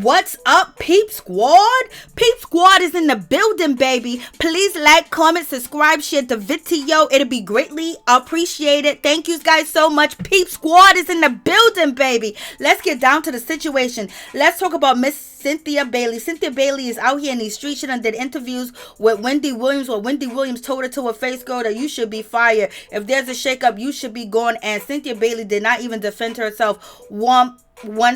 What's up, Peep Squad? Peep Squad is in the building, baby. Please like, comment, subscribe, share the video. It'll be greatly appreciated. Thank you guys so much. Peep Squad is in the building, baby. Let's get down to the situation. Let's talk about Miss Cynthia Bailey. Cynthia Bailey is out here in these streets. She done did interviews with Wendy Williams, where Wendy Williams told her to her face, girl, that you should be fired. If there's a shakeup, you should be gone. And Cynthia Bailey did not even defend herself one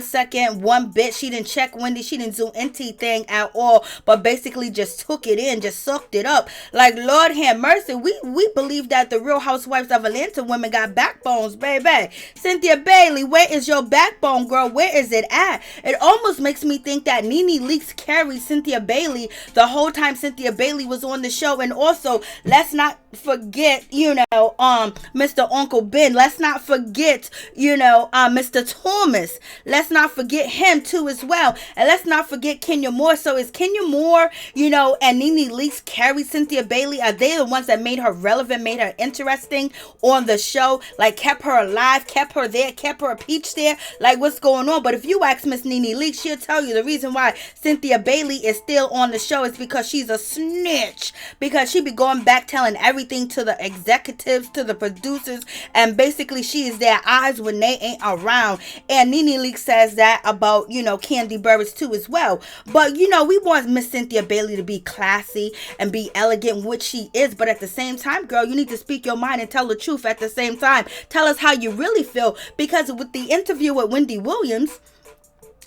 second, one bit. She didn't check Wendy. She didn't do anything at all, but basically just took it in, just sucked it up. Like, Lord have mercy. We believe that the Real Housewives of Atlanta women got backbones, baby. Cynthia Bailey, where is your backbone, girl? Where is it at? It almost makes me think that NeNe Leakes carried Cynthia Bailey the whole time Cynthia Bailey was on the show. And also, let's not forget, Mr. Uncle Ben. Let's not forget, Mr. Thomas. Let's not forget him too as well. And let's not forget Kenya Moore. So is Kenya Moore, and NeNe Leakes carry Cynthia Bailey? Are they the ones that made her relevant, made her interesting on the show? Like, kept her alive, kept her there, kept her a peach there? Like, what's going on? But if you ask Miss NeNe Leakes, she'll tell you the reason why Cynthia Bailey is still on the show is because she's a snitch. Because she be going back telling everything to the executives, to the producers, and basically she is their eyes when they ain't around. And NeNe Leakes says that about, Kandi Burruss too as well. But, we want Miss Cynthia Bailey to be classy and be elegant, which she is. But at the same time, girl, you need to speak your mind and tell the truth at the same time. Tell us how you really feel. Because with the interview with Wendy Williams,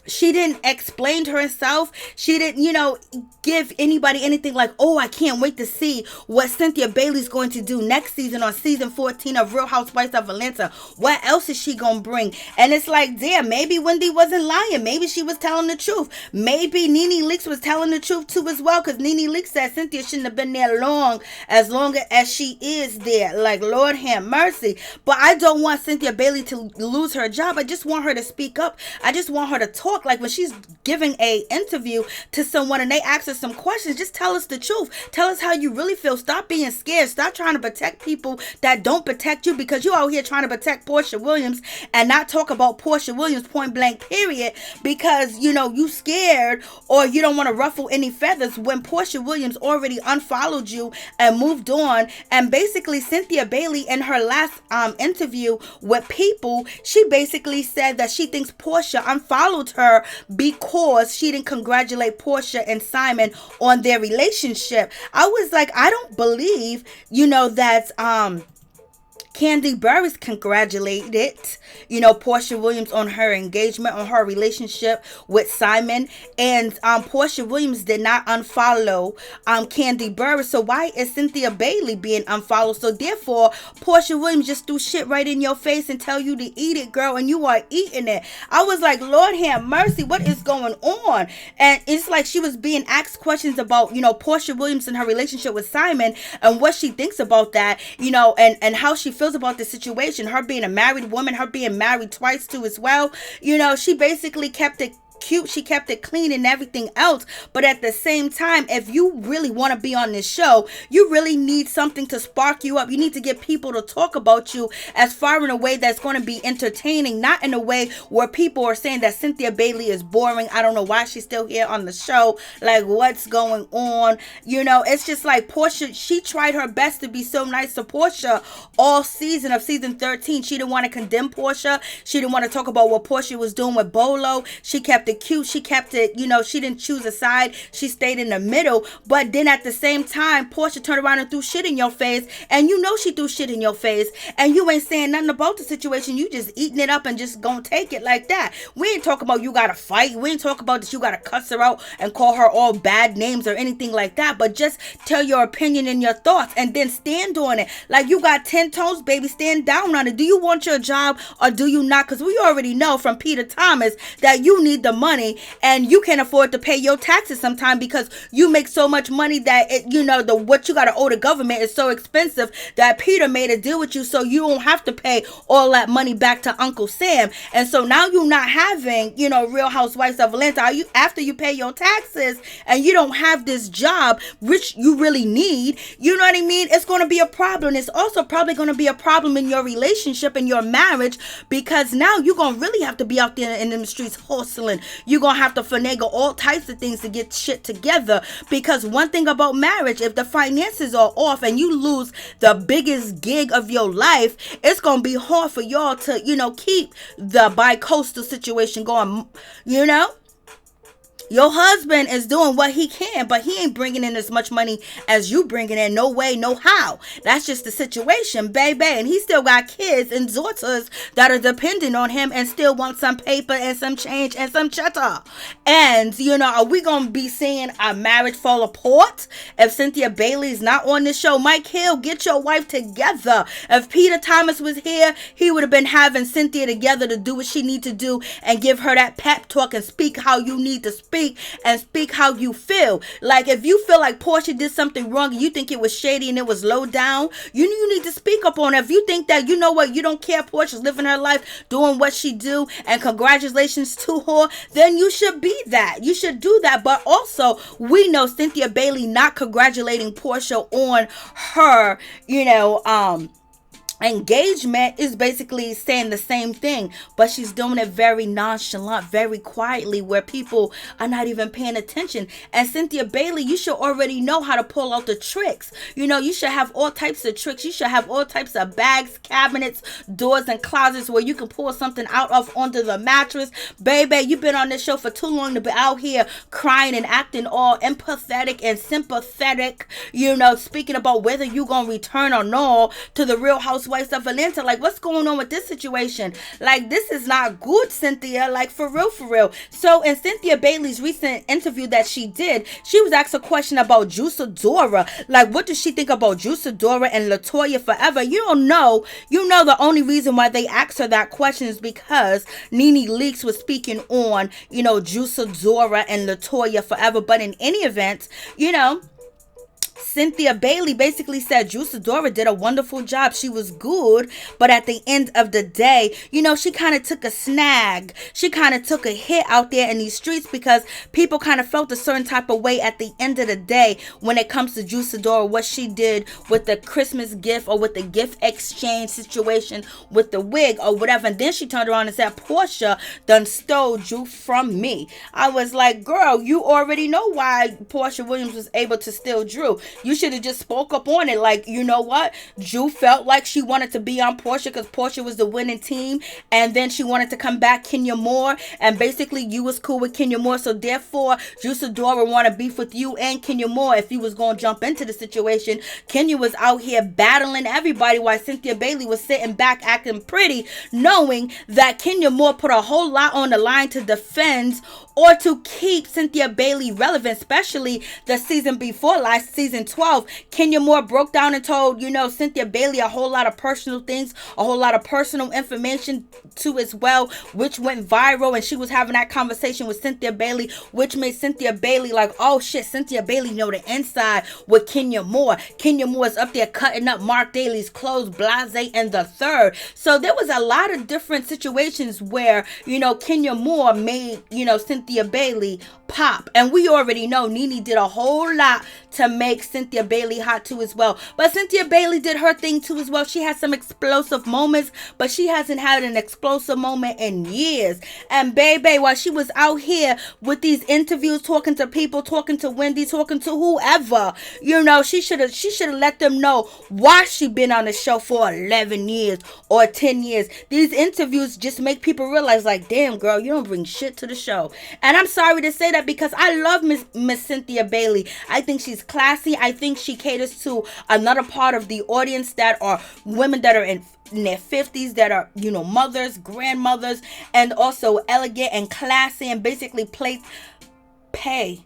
she didn't explain to herself. She didn't, give anybody anything like, oh, I can't wait to see what Cynthia Bailey's going to do next season on season 14 of Real Housewives of Atlanta. What else is she going to bring? And it's like, damn, maybe Wendy wasn't lying. Maybe she was telling the truth. Maybe NeNe Leakes was telling the truth too as well, because NeNe Leakes said Cynthia shouldn't have been there as long as she is there. Like, Lord have mercy. But I don't want Cynthia Bailey to lose her job. I just want her to speak up. I just want her to talk. Like, when she's giving a interview to someone and they ask her some questions, just tell us the truth. Tell us how you really feel. Stop being scared. Stop trying to protect people that don't protect you, because you out here trying to protect Porsha Williams and not talk about Porsha Williams point blank period, because you scared or you don't want to ruffle any feathers when Porsha Williams already unfollowed you and moved on. And basically Cynthia Bailey in her last interview with People, she basically said that she thinks Porsha unfollowed her because she didn't congratulate Porsha and Simon on their relationship. I was like, I don't believe, that Kandi Burruss congratulated, Porsha Williams on her engagement, on her relationship with Simon. And Porsha Williams did not unfollow Kandi Burruss. So why is Cynthia Bailey being unfollowed? So therefore, Porsha Williams just threw shit right in your face and tell you to eat it, girl, and you are eating it. I was like, Lord have mercy, what is going on? And it's like she was being asked questions about, Porsha Williams and her relationship with Simon and what she thinks about that, and how she feels about the situation. Her being a married woman, her being married twice too as well. She basically kept it cute, she kept it clean and everything else. But at the same time, if you really want to be on this show, you really need something to spark you up. You need to get people to talk about you as far in a way that's going to be entertaining, not in a way where people are saying that Cynthia Bailey is boring. I don't know why she's still here on the show. Like, what's going on? It's just like Porsha, she tried her best to be so nice to Porsha all season of season 13. She didn't want to condemn Porsha. She didn't want to talk about what Porsha was doing with Bolo. She kept it cute. She kept it, she didn't choose a side. She stayed in the middle. But then at the same time, Porsha turned around and threw shit in your face. And she threw shit in your face. And you ain't saying nothing about the situation. You just eating it up and just gonna take it like that. We ain't talking about you gotta fight. We ain't talking about that you gotta cuss her out and call her all bad names or anything like that. But just tell your opinion and your thoughts and then stand on it. Like, you got 10 toes, baby. Stand down on it. Do you want your job or do you not? Because we already know from Peter Thomas that you need the money and you can't afford to pay your taxes sometime because you make so much money that what you got to owe the government is so expensive that Peter made a deal with you so you don't have to pay all that money back to Uncle Sam. And so now you're not having Real Housewives of Atlanta. After you pay your taxes and you don't have this job which you really need, you know what I mean, it's going to be a problem. It's also probably going to be a problem in your relationship and your marriage, because now you're going to really have to be out there in the streets hustling, you're gonna have to finagle all types of things to get shit together. Because one thing about marriage, if the finances are off and you lose the biggest gig of your life, it's gonna be hard for y'all to, keep the bi-coastal situation going, Your husband is doing what he can, but he ain't bringing in as much money as you bringing in. No way, no how. That's just the situation, baby. And he still got kids and daughters that are dependent on him and still want some paper and some change and some cheddar. And, are we going to be seeing a marriage fall apart if Cynthia Bailey's not on this show? Mike Hill, get your wife together. If Peter Thomas was here, he would have been having Cynthia together to do what she need to do and give her that pep talk and speak how you need to speak and speak how you feel. Like, if you feel like Porsha did something wrong and you think it was shady and it was low down, you need to speak up on it. If you think that, you don't care, Porsha's living her life, doing what she do, and congratulations to her, then you should be that. You should do that. But also, we know Cynthia Bailey not congratulating Porsha on her, engagement is basically saying the same thing, but she's doing it very nonchalant, very quietly, where people are not even paying attention. And Cynthia Bailey, you should already know how to pull out the tricks. You should have all types of tricks. You should have all types of bags, cabinets, doors, and closets where you can pull something out of onto the mattress. Baby, you've been on this show for too long to be out here crying and acting all empathetic and sympathetic, speaking about whether you gonna return or no to the Real Housewives of Atlanta. Like, what's going on with this situation? Like, this is not good, Cynthia. Like, for real. So in Cynthia Bailey's recent interview that she did, she was asked a question about Juicy Dora. Like, what does she think about Juicy Dora and Latoya Forever? You don't know. The only reason why they asked her that question is because NeNe Leakes was speaking on, Juicy Dora and Latoya Forever. But in any event, Cynthia Bailey basically said Juicy Dora did a wonderful job. She was good, but at the end of the day, she kind of took a snag. She kind of took a hit out there in these streets because people kind of felt a certain type of way at the end of the day when it comes to Juicy Dora, what she did with the Christmas gift or with the gift exchange situation with the wig or whatever. And then she turned around and said, Porsha done stole Ju from me. I was like, girl, you already know why Porsha Williams was able to steal Drew. You should have just spoke up on it. Like, you know what? Ju felt like she wanted to be on Porsha because Porsha was the winning team. And then she wanted to come back Kenya Moore. And basically, you was cool with Kenya Moore. So therefore, Juicy Dora want to beef with you and Kenya Moore if you was going to jump into the situation. Kenya was out here battling everybody while Cynthia Bailey was sitting back acting pretty, knowing that Kenya Moore put a whole lot on the line to defend or to keep Cynthia Bailey relevant, especially the season before last, season 12. Kenya Moore broke down and told, Cynthia Bailey a whole lot of personal things, a whole lot of personal information too as well, which went viral. And she was having that conversation with Cynthia Bailey, which made Cynthia Bailey like, oh shit, Cynthia Bailey know the inside with Kenya Moore. Kenya Moore is up there cutting up Mark Daly's clothes, Blase and the Third. So there was a lot of different situations where, Kenya Moore made, Cynthia Bailey pop. And we already know NeNe did a whole lot to make Cynthia Bailey hot too as well. But Cynthia Bailey did her thing too as well. She had some explosive moments, but she hasn't had an explosive moment in years. And baby, while she was out here with these interviews, talking to people, talking to Wendy, talking to whoever, she should have let them know why she been on the show for 11 years or 10 years. These interviews just make people realize, like, damn girl, you don't bring shit to the show. And I'm sorry to say that because I love Miss Cynthia Bailey. I think she's classy. I think she caters to another part of the audience that are women that are in their 50s, that are, mothers, grandmothers, and also elegant and classy and basically pay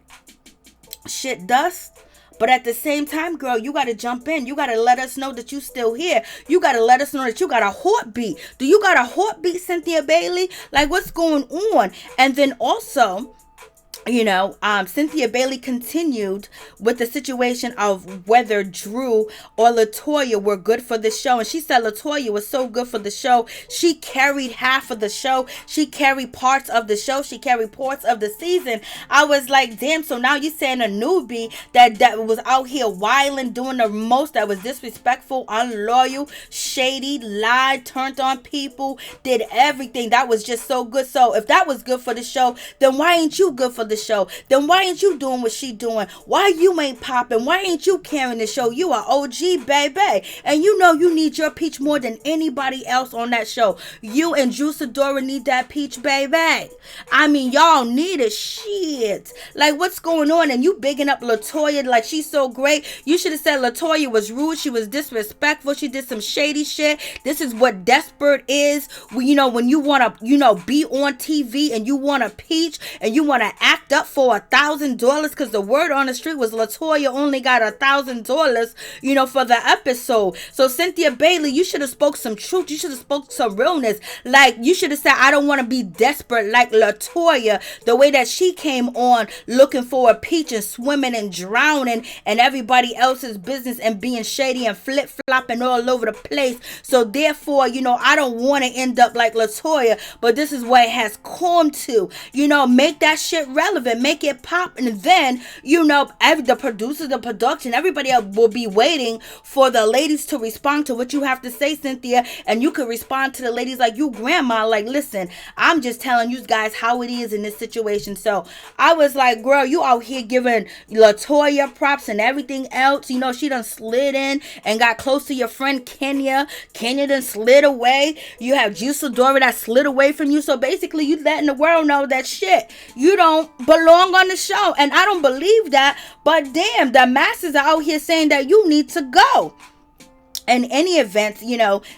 shit dust. But at the same time, girl, you got to jump in. You got to let us know that you still here. You got to let us know that you got a heartbeat. Do you got a heartbeat, Cynthia Bailey? Like, what's going on? And then also, Cynthia Bailey continued with the situation of whether Drew or Latoya were good for the show. And she said Latoya was so good for the show. She carried half of the show. She carried parts of the show. She carried parts of the season. I was like, damn, so now you're saying a newbie that was out here wilding, doing the most, that was disrespectful, unloyal, shady, lied, turned on people, did everything. That was just so good. So if that was good for the show, then why ain't you good for the show? Then why ain't you doing what she doing? Why you ain't popping? Why ain't you carrying the show? You are OG, baby. And you know you need your peach more than anybody else on that show. You and Dora need that peach, baby. I mean, y'all need it. Shit. Like, what's going on? And you bigging up Latoya like she's so great. You should have said Latoya was rude. She was disrespectful. She did some shady shit. This is what desperate is. When you want to, be on TV and you want to peach and you want to act up for $1,000, because the word on the street was Latoya only got $1,000, for the episode. So Cynthia Bailey, you should have spoke some truth. You should have spoke some realness. Like, you should have said, I don't want to be desperate like Latoya, the way that she came on looking for a peach and swimming and drowning and everybody else's business and being shady and flip-flopping all over the place. So therefore, I don't want to end up like Latoya, but this is what it has come to. Make that shit relevant, make it pop, and then the producers, the production, everybody else will be waiting for the ladies to respond to what you have to say, Cynthia, and you can respond to the ladies like you grandma, like, listen, I'm just telling you guys how it is in this situation. So I was like, girl, you out here giving Latoya props and everything else. She done slid in and got close to your friend Kenya done slid away. You have Dora that slid away from you. So basically you letting the world know that shit, you don't belong on the show. And I don't believe that, but damn, the masses are out here saying that you need to go. In any event,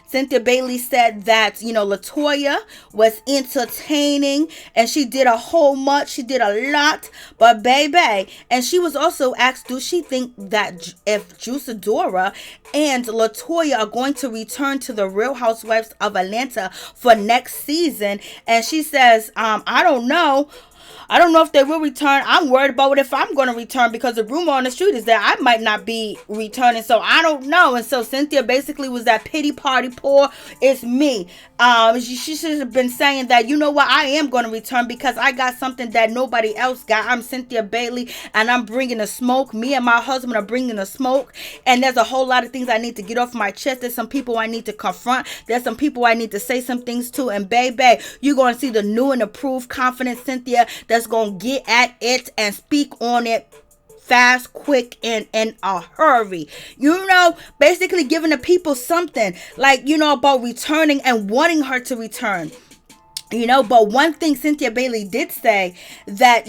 Cynthia Bailey said that, Latoya was entertaining and she did she did a lot, but baby, and she was also asked, do she think that if Dora and Latoya are going to return to the Real Housewives of Atlanta for next season? And she says, I don't know. I don't know if they will return. I'm worried about if I'm going to return, because the rumor on the street is that I might not be returning. So I don't know. And so Cynthia basically was that pity party poor. It's me. She should have been saying that, you know what, I am going to return because I got something that nobody else got. I'm Cynthia Bailey and I'm bringing the smoke. Me and my husband are bringing the smoke. And there's a whole lot of things I need to get off my chest. There's some people I need to confront. There's some people I need to say some things to. And baby, you're going to see the new and approved confident Cynthia that's going to get at it and speak on it fast, quick, and in a hurry. Basically giving the people something like, about returning and wanting her to return. But one thing Cynthia Bailey did say that,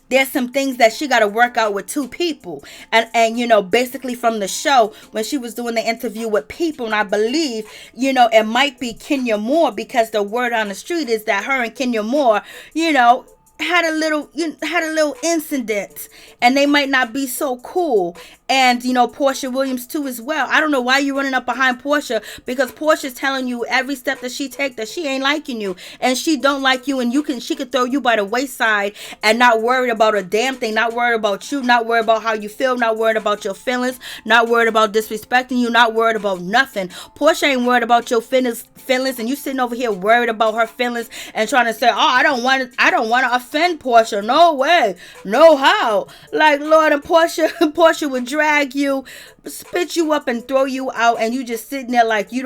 there's some things that she got to work out with two people. And basically from the show, when she was doing the interview with people, and I believe, it might be Kenya Moore, because the word on the street is that her and Kenya Moore, had a little incident, and they might not be so cool. And Porsha Williams too as well. I don't know why you're running up behind Porsha, because Portia's telling you every step that she take that she ain't liking you and she don't like you, and she could throw you by the wayside and not worried about a damn thing, not worried about you, not worried about how you feel, not worried about your feelings, not worried about disrespecting you, not worried about nothing. Porsha ain't worried about your feelings, and you sitting over here worried about her feelings and trying to say, oh, I don't want to offend Porsha. No way, no how. Like, Lord, and Porsha would drag you, spit you up and throw you out, and you just sitting there like you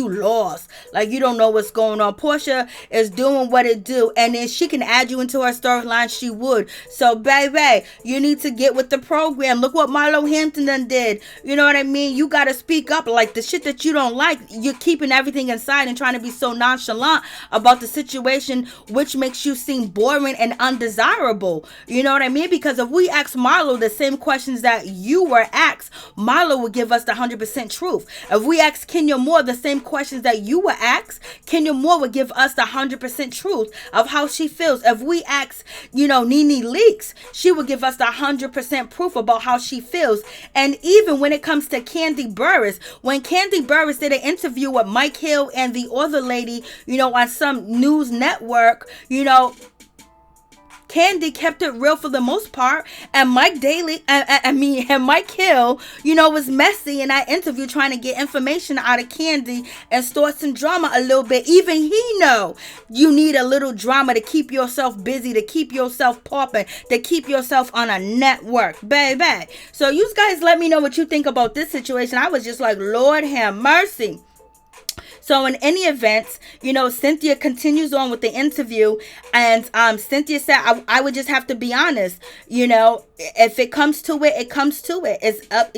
lost, like you don't know what's going on. Porsha is doing what it do, and then she can add you into her storyline, she would. So baby, you need to get with the program. Look what Milo Hampton done did. You know what I mean? You got to speak up. Like, the shit that you don't like, you're keeping everything inside and trying to be so nonchalant about the situation, which makes you seem boring and undesirable. You know what I mean? Because if we ask Marlo the same questions that you were asked, Marlo would give us the 100% truth. If we ask Kenya Moore the same questions that you were asked, Kenya Moore would give us the 100% truth of how she feels. If we ask, NeNe Leakes, she would give us the 100% proof about how she feels. And even when it comes to Kandi Burruss, when Kandi Burruss did an interview with Mike Hill and the other lady, on some news network, Kandi kept it real for the most part, and Mike Hill, was messy in that interview trying to get information out of Kandi and start some drama a little bit. Even he know you need a little drama to keep yourself busy, to keep yourself popping, to keep yourself on a network, baby. So you guys let me know what you think about this situation. I was just like, Lord have mercy. So in any event, Cynthia continues on with the interview, and Cynthia said, I would just have to be honest, if it comes to it, it comes to it. It's up,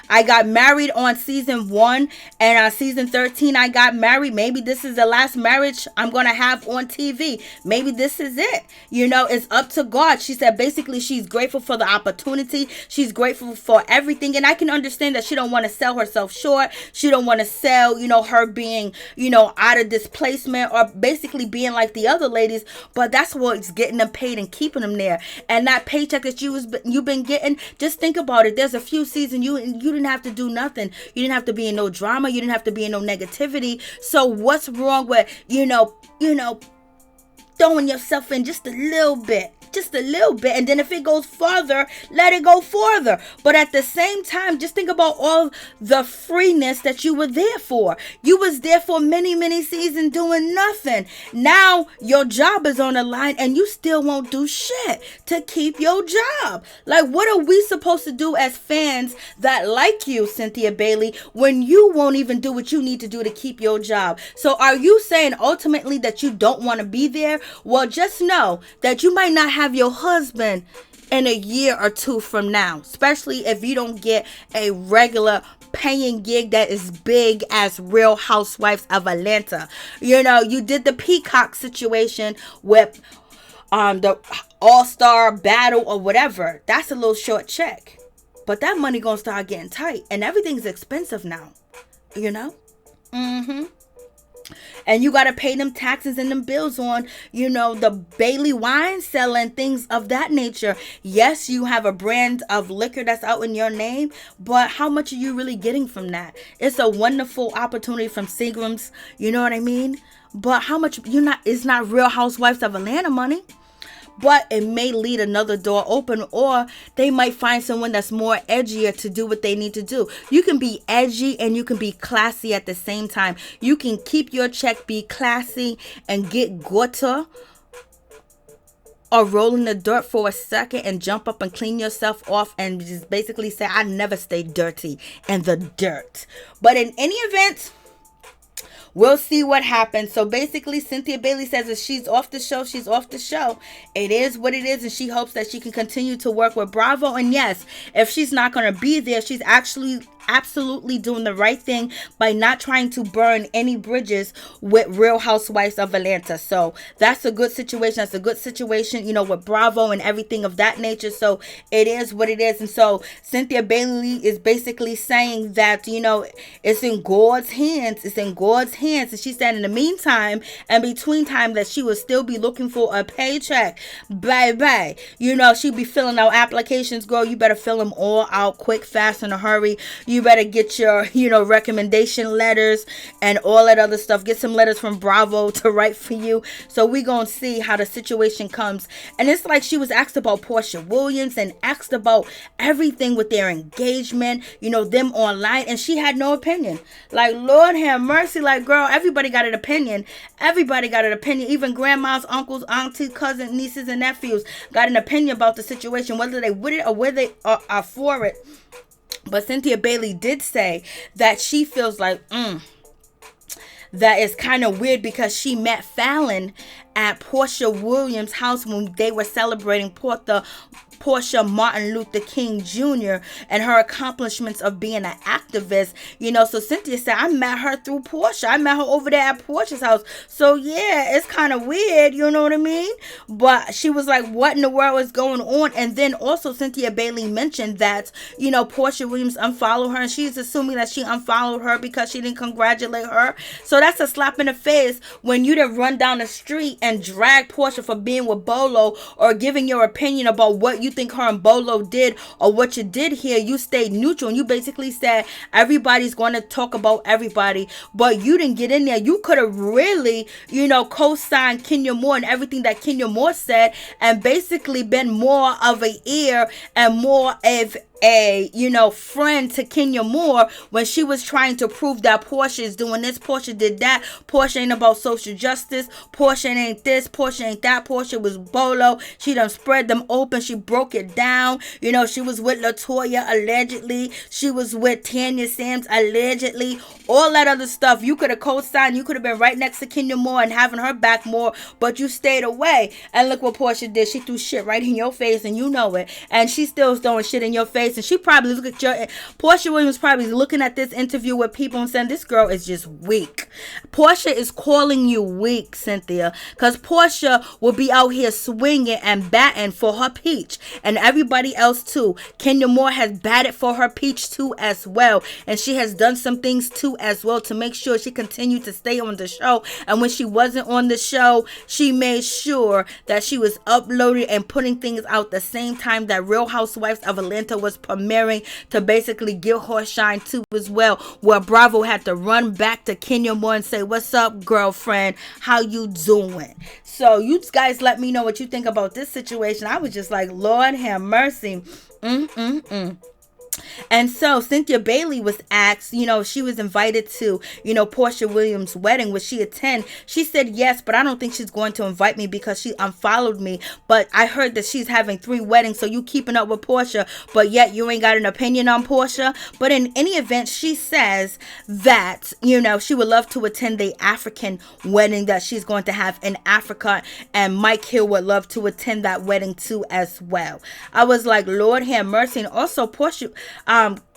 I got married on season 1, and on season 13, I got married. Maybe this is the last marriage I'm going to have on TV. Maybe this is it. It's up to God. She said basically she's grateful for the opportunity. She's grateful for everything, and I can understand that she don't want to sell herself short. She don't want to sell, her being, out of displacement or basically being like the other ladies, but that's what's getting them paid and keeping them there. And that paycheck that you've been getting, just think about it. There's a few seasons you didn't have to do nothing. You didn't have to be in no drama. You didn't have to be in no negativity. So what's wrong with, throwing yourself in just a little bit? And then if it goes farther, let it go farther. But at the same time, just think about all the freeness that you were there for. You was there for many, many seasons doing nothing. Now your job is on the line and you still won't do shit to keep your job. Like, what are we supposed to do as fans that like you, Cynthia Bailey, when you won't even do what you need to do to keep your job? So are you saying ultimately that you don't want to be there? Well, just know that you might not have your husband in a year or two from now, especially if you don't get a regular paying gig that is big as Real Housewives of Atlanta. You did the Peacock situation with the All-Star Battle or whatever. That's a little short check, but that money gonna start getting tight, and everything's expensive now. And you got to pay them taxes and them bills on, the Bailey wine selling, things of that nature. Yes, you have a brand of liquor that's out in your name, but how much are you really getting from that? It's a wonderful opportunity from Seagram's, you know what I mean? But how much, it's not Real Housewives of Atlanta money. But it may lead another door open, or they might find someone that's more edgier to do what they need to do. You can be edgy and you can be classy at the same time. You can keep your check, be classy, and get gutter, or roll in the dirt for a second and jump up and clean yourself off and just basically say, I never stay dirty in the dirt. But in any event, we'll see what happens. So basically, Cynthia Bailey says if she's off the show, she's off the show. It is what it is, and she hopes that she can continue to work with Bravo. And yes, if she's not going to be there, she's actually absolutely doing the right thing by not trying to burn any bridges with Real Housewives of Atlanta. So that's a good situation. That's a good situation, with Bravo and everything of that nature. So it is what it is. And so Cynthia Bailey is basically saying that, it's in God's hands. It's in God's hands. And she said in the meantime and between time that she will still be looking for a paycheck. Bye. She'll be filling out applications. Girl, you better fill them all out quick, fast, in a hurry. You better get your, recommendation letters and all that other stuff. Get some letters from Bravo to write for you. So we gonna see how the situation comes. And it's like she was asked about Porsha Williams and asked about everything with their engagement, them online. And she had no opinion. Like, Lord have mercy. Like, girl, everybody got an opinion. Everybody got an opinion. Even grandmas, uncles, aunties, cousins, nieces, and nephews got an opinion about the situation, whether they with it or whether they are for it. But Cynthia Bailey did say that she feels like, that is kind of weird because she met Fallon at Porsha Williams' house when they were celebrating Porsha Martin Luther King Jr. and her accomplishments of being an activist. So Cynthia said, I met her through Porsha. I met her over there at Porsha's house. So yeah, it's kind of weird, you know what I mean? But she was like, what in the world is going on? And then also Cynthia Bailey mentioned that, Porsha Williams unfollowed her, and she's assuming that she unfollowed her because she didn't congratulate her. So that's a slap in the face when you done run down the street and drag Porsha for being with Bolo, or giving your opinion about what you think her and Bolo did or what you did here. You stayed neutral and you basically said everybody's going to talk about everybody, but you didn't get in there. You could have really, co-signed Kenya Moore and everything that Kenya Moore said, and basically been more of an ear and more of a friend to Kenya Moore when she was trying to prove that Porsha is doing this, Porsha did that, Porsha ain't about social justice, Porsha ain't this, Porsha ain't that, Porsha was Bolo, she done spread them open, she broke it down, she was with LaToya allegedly, she was with Tanya Sams allegedly, all that other stuff. You could have co-signed, you could have been right next to Kenya Moore and having her back more, but you stayed away. And look what Porsha did. She threw shit right in your face, and you know it. And she's still throwing shit in your face. And she probably Porsha Williams probably looking at this interview with people and saying, this girl is just weak. Porsha is calling you weak, Cynthia, because Porsha will be out here swinging and batting for her peach, and everybody else too. Kenya Moore has batted for her peach too as well, and she has done some things too as well to make sure she continued to stay on the show. And when she wasn't on the show, she made sure that she was uploading and putting things out the same time that Real Housewives of Atlanta was premiering, to basically give her shine too as well, where Bravo had to run back to Kenya Moore and say, what's up, girlfriend, how you doing? So you guys let me know what you think about this situation. I was just like, Lord have mercy. And so Cynthia Bailey was asked, she was invited to, Porsha Williams' wedding. Would she attend? She said yes, but I don't think she's going to invite me because she unfollowed me. But I heard that she's having 3 weddings, so you keeping up with Porsha, but yet you ain't got an opinion on Porsha. But in any event, she says that, she would love to attend the African wedding that she's going to have in Africa, and Mike Hill would love to attend that wedding too as well. I was like, Lord have mercy. And also Porsha,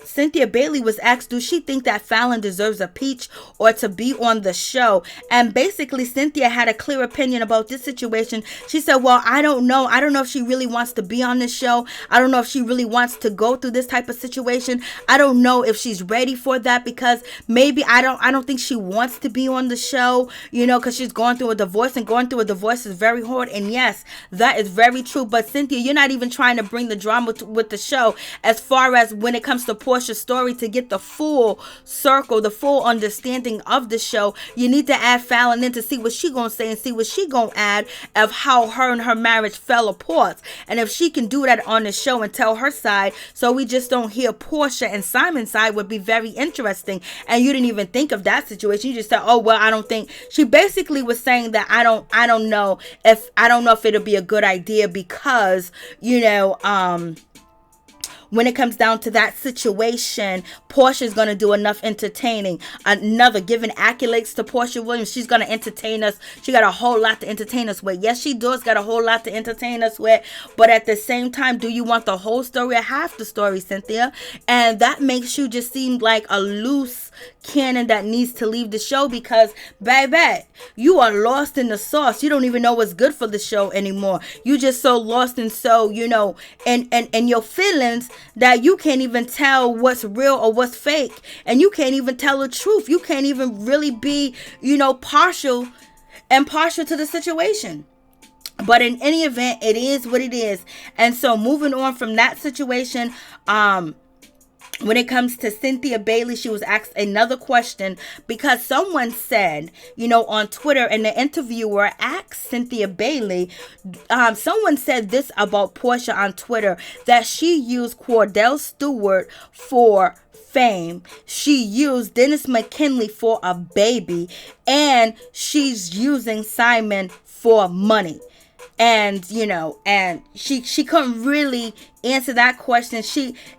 Cynthia Bailey was asked, do she think that Fallon deserves a peach or to be on the show? And basically Cynthia had a clear opinion about this situation. She said, well, I don't know if she really wants to be on the show. I don't know if she really wants to go through this type of situation. I don't know if she's ready for that, because maybe I don't think she wants to be on the show, because she's going through a divorce, and going through a divorce is very hard. And yes, that is very true. But Cynthia, you're not even trying to bring the drama with the show as far as when it comes to Porsha's story. To get the full circle, the full understanding of the show, you need to add Fallon in to see what she gonna say and see what she gonna add of how her and her marriage fell apart. And if she can do that on the show and tell her side, so we just don't hear Porsha and Simon's side, would be very interesting. And you didn't even think of that situation. You just said, oh well, I don't think. She basically was saying that I don't know if it'll be a good idea, because when it comes down to that situation, Porsha is going to do enough entertaining. Giving accolades to Porsha Williams. She's going to entertain us. She got a whole lot to entertain us with. Yes, she does got a whole lot to entertain us with. But at the same time, do you want the whole story or half the story, Cynthia? And that makes you just seem like a loose cannon that needs to leave the show, because baby, you are lost in the sauce. You don't even know what's good for the show anymore. You just so lost and so in your feelings that you can't even tell what's real or what's fake, and you can't even tell the truth. You can't even really be partial to the situation. But in any event, it is what it is. And so moving on from that situation, when it comes to Cynthia Bailey, she was asked another question, because someone said, on Twitter, and the interviewer asked Cynthia Bailey, someone said this about Porsha on Twitter, that she used Cordell Stewart for fame. She used Dennis McKinley for a baby, and she's using Simon for money. And she couldn't really answer that question.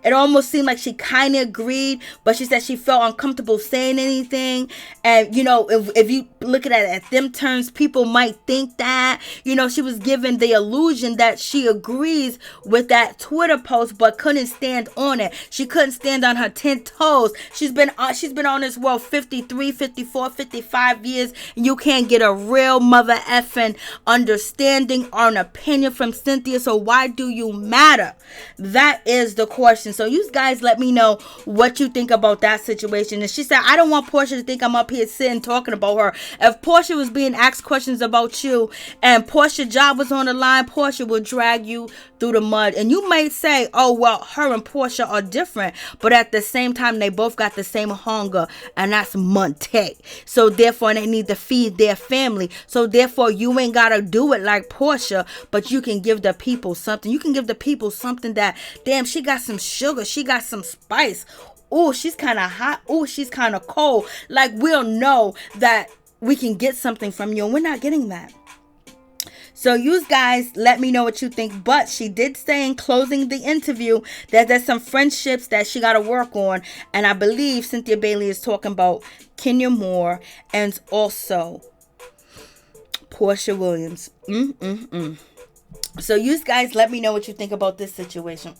It almost seemed like she kind of agreed, but she said she felt uncomfortable saying anything. And if you look at it at them terms, people might think that she was given the illusion that she agrees with that Twitter post, but couldn't stand on it. She couldn't stand on her 10 toes. She's been on this world 53, 54, 55 years, and you can't get a real mother effing understanding or an opinion from Cynthia. So why do you matter? That is the question. So you guys let me know what you think about that situation. And she said, I don't want Porsha to think I'm up here sitting talking about her. If Porsha was being asked questions about you and Porsha's job was on the line, Porsha will drag you through the mud. And you may say, oh, well, her and Porsha are different. But at the same time, they both got the same hunger. And that's money. So therefore, they need to feed their family. So therefore, you ain't got to do it like Porsha. But you can give the people something. You can give the people something that, damn, she got some sugar. She got some spice. Oh, she's kind of hot. Oh, she's kind of cold. Like, we'll know that we can get something from you. And we're not getting that. So you guys let me know what you think. But she did say in closing the interview that there's some friendships that she got to work on. And I believe Cynthia Bailey is talking about Kenya Moore and also Porsha Williams. So you guys let me know what you think about this situation.